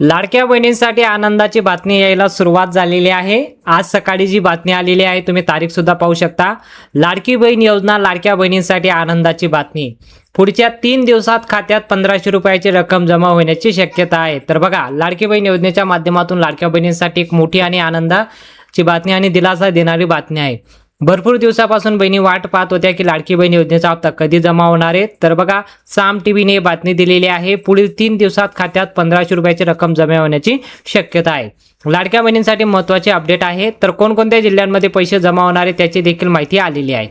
लाडक्या बहिणींसाठी आनंदाची बातमी यायला सुरुवात झालेली आहे। आज सकाळी जी बातमी आलेली आहे तुम्ही तारीख सुद्धा पाहू शकता। लाडकी बहीण योजना, लाडक्या बहिणींसाठी आनंदाची बातमी। पुढच्या 3 दिवसात खात्यात 1500 रुपयाची रक्कम जमा होण्याची शक्यता आहे। तर बघा, लाडकी बहीण योजनेच्या माध्यमातून लाडक्या बहिणींसाठी एक मोठी आणि आनंदाची बातमी आणि दिलासा देणारी बातमी आहे। भरपूर दिवसापासून बहिणी वाट पाहत होत्या की लाडकी बहीण योजनेचा हप्ता कधी जमा होणार आहे। तर बघा, साम टीव्हीने बातमी दिलेली आहे। पुढील 3 दिवसात खात्यात 1500 रुपयाची रक्कम जमा होण्याची शक्यता आहे। लाडक्या बहिणींसाठी महत्त्वाचे अपडेट आहे। तर कोणकोणत्या जिल्ह्यांमध्ये पैसे जमा होणार आहे त्याची देखील माहिती आलेली आहे।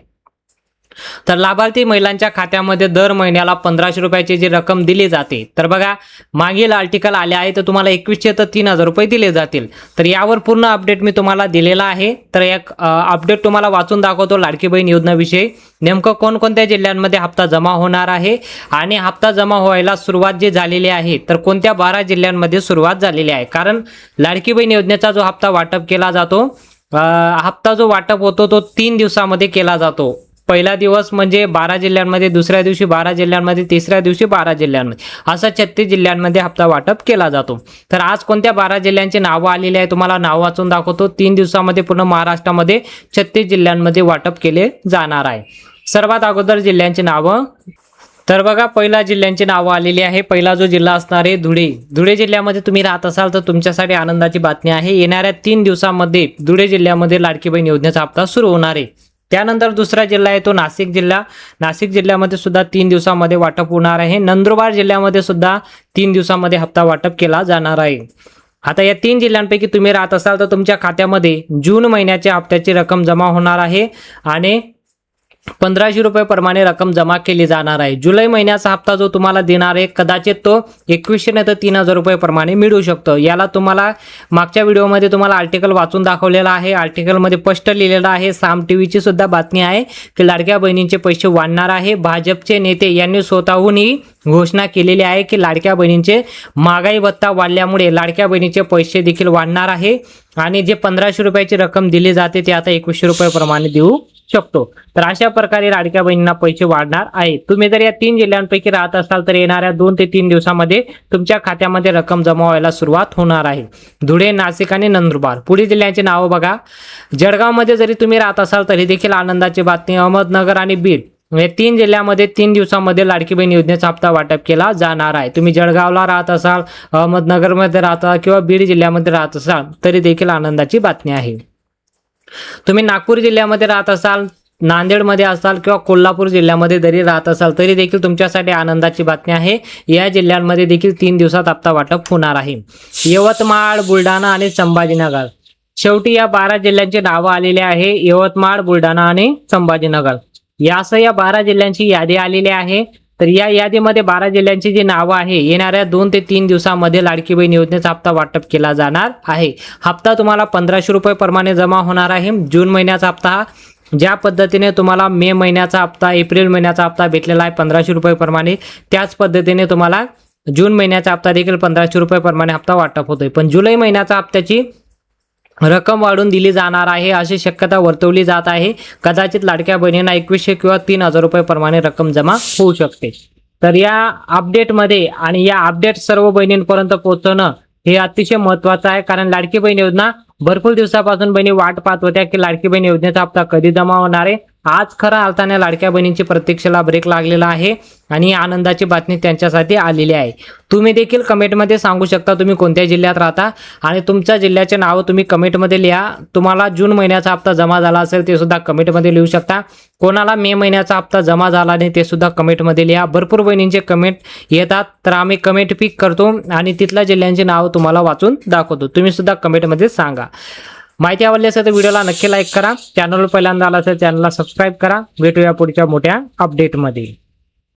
तर लाभार्थी महिलांच्या खात्यामध्ये दर महिन्याला 1500 रुपयाची जी रक्कम दिली जाते। तर बघा, मागील आर्टिकल आले आहे तर तुम्हाला 2100 ते 3000 रुपये दिले जातील। तर यावर पूर्ण अपडेट मी तुम्हाला दिलेला आहे। तर एक अपडेट तुम्हाला वाचून दाखवतो लाडकी बहीण योजनेविषयी। नेमकं कोणकोणत्या जिल्ह्यांमध्ये हप्ता जमा होणार आहे आणि हप्ता जमा व्हायला सुरुवात जी झालेली आहे तर कोणत्या 12 जिल्ह्यांमध्ये सुरुवात झालेली आहे। कारण लाडकी बहीण योजनेचा जो हप्ता वाटप केला जातो, हप्ता जो वाटप होतो तो 3 दिवसामध्ये केला जातो। पहिला दिवस म्हणजे 12 जिल्ह्यांमध्ये, दुसऱ्या दिवशी 12 जिल्ह्यांमध्ये, तिसऱ्या दिवशी 12 जिल्ह्यांमध्ये, असा 36 जिल्ह्यांमध्ये हप्ता वाटप केला जातो। तर आज कोणत्या 12 जिल्ह्यांची नावं आलेली आहे तुम्हाला नाव वाचून दाखवतो। 3 दिवसामध्ये पूर्ण महाराष्ट्रामध्ये 36 जिल्ह्यांमध्ये वाटप केले जाणार आहे। सर्वात अगोदर जिल्ह्यांची नावं। तर बघा, पहिला जिल्ह्यांची नावं आलेली आहे। पहिला जो जिल्हा असणार आहे धुळे। धुळे जिल्ह्यामध्ये तुम्ही राहत असाल तर तुमच्यासाठी आनंदाची बातमी आहे। येणाऱ्या 3 दिवसामध्ये धुळे जिल्ह्यामध्ये लाडकी बहीण योजनेचा हप्ता सुरू होणार आहे। त्यानंतर दुसरा जिल्हा आहे तो नाशिक जिल्हा। नाशिक जिल्ह्यामध्ये सुद्धा 3 दिवसामध्ये वाटप होणार आहे। नंदुरबार जिल्ह्यामध्ये सुद्धा 3 दिवसामध्ये हप्ता वाटप केला जाणार आहे। आता या 3 जिल्ह्यांपैकी तुम्ही राहत असाल तर तुमच्या खात्यामध्ये जून महिन्याच्या हप्त्याची रक्कम जमा होणार आहे आणि 1500 रुपये प्रमाणे रक्कम जमा केली जाणार आहे। जुलै महिन्याचा हप्ता जो तुम्हाला देणार आहे कदाचित तो 2100 नाही तर 3000 रुपये प्रमाणे मिळू शकतो। याला तुम्हाला मागच्या व्हिडिओमध्ये तुम्हाला आर्टिकल वाचून दाखवलेला आहे। आर्टिकलमध्ये स्पष्ट लिहिलेलं आहे। साम टीव्हीची सुद्धा बातमी आहे की लाडक्या बहिणींचे पैसे वाढणार आहे। भाजपचे नेते यांनी स्वतःहून ही घोषणा केलेली आहे की लाडक्या बहिणींचे महागाई भत्ता वाढल्यामुळे लाडक्या बहिणीचे पैसे देखील वाढणार आहे आणि जे 1500 रुपयाची रक्कम दिली जाते ते आता 2100 रुपये प्रमाणे देऊ शकतो। तर अशा प्रकारे लाडक्या बहिणींना पैसे वाढणार आहे। तुम्ही जर या 3 जिल्ह्यांपैकी राहत असाल तर येणाऱ्या 2 ते 3 दिवसामध्ये तुमच्या खात्यामध्ये रक्कम जमा व्हायला सुरुवात होणार आहे। धुळे, नाशिक आणि नंदुरबार। पुढील जिल्ह्यांची नावं बघा। जळगावमध्ये जरी तुम्ही राहत असाल तरी देखील आनंदाची बातमी। अहमदनगर आणि बीड या 3 जिल्ह्यामध्ये 3 दिवसामध्ये लाडकी बहीण योजनेचा हप्ता वाटप केला जाणार आहे। तुम्ही जळगावला राहत असाल, अहमदनगरमध्ये राहता किंवा बीड जिल्ह्यामध्ये राहत असाल तरी देखील आनंदाची बातमी आहे। तुम्ही नागपूर जिल्ह्यामध्ये राहत असाल, नांदेडमध्ये असाल किंवा कोल्हापूर जिल्ह्यामध्ये जरी राहत असाल तरी देखील तुमच्यासाठी आनंदाची बातमी आहे। या जिल्ह्यांमध्ये देखील 3 दिवसात हप्ता वाटप होणार आहे। यवतमाळ, बुलढाणा आणि संभाजीनगर। शेवटी या 12 जिल्ह्यांची नावं आलेली आहे। यवतमाळ, बुलढाणा आणि संभाजीनगर यासह या 12 जिल्ह्यांची यादी आलेली आहे। तर या यादीमध्ये 12 जिल्ह्यांची जी नावं आहे येणाऱ्या 2 ते 3 दिवसामध्ये लाडकी बहीण योजनेचा हप्ता वाटप केला जाणार आहे। हप्ता तुम्हाला 1500 रुपये प्रमाणे जमा होणार आहे। जून महिन्याचा हप्ता ज्या पद्धतीने तुम्हाला मे महिन्याचा हप्ता, एप्रिल महिन्याचा हप्ता भेटलेला आहे 1500 रुपये प्रमाणे, त्याच पद्धतीने तुम्हाला जून महिन्याचा हप्ता देखील 1500 रुपये प्रमाणे हप्ता वाटप होतोय। पण जुलै महिन्याचा हप्त्याची रक्कम वाढून दिली जाणार आहे अशी शक्यता वर्तवली जात आहे। कदाचित लाडक्या बहिणींना 2100 किंवा 3000 रुपये प्रमाणे रक्कम जमा होऊ शकते। तर या अपडेटमध्ये आणि या अपडेट सर्व बहिणींपर्यंत पोहोचवणं हे अतिशय महत्त्वाचं आहे। कारण लाडकी बहीण योजना भरपूर दिवसापासून बहिणी वाट पाहत होत्या की लाडकी बहीण योजनेचा हप्ता कधी जमा होणार आहे। आज खऱ्या अर्थाने लाडक्या बहिणींची प्रतीक्षेला ब्रेक लागलेला आहे आणि आनंदाची बातमी त्यांच्यासाठी आलेली आहे। तुम्ही देखील कमेंटमध्ये सांगू शकता तुम्ही कोणत्या जिल्ह्यात राहता आणि तुमच्या जिल्ह्याचे नाव तुम्ही कमेंटमध्ये लिहा। तुम्हाला जून महिन्याचा हप्ता जमा झाला असेल ते सुद्धा कमेंटमध्ये लिहू शकता। कोणाला मे महिन्याचा हप्ता जमा झाला नाही ते सुद्धा कमेंटमध्ये लिहा। भरपूर बहिणींचे कमेंट येतात तर आम्ही कमेंट पिक करतो आणि तिथल्या जिल्ह्यांची नाव तुम्हाला वाचून दाखवतो। तुम्ही सुद्धा कमेंटमध्ये सांगा। माहिती आवडली असेल तर व्हिडिओला नक्की लाईक करा। चॅनलवर पहिल्यांदा आला असेल चॅनलला सबस्क्राईब करा। भेटूया पुढच्या मोठ्या अपडेटमध्ये।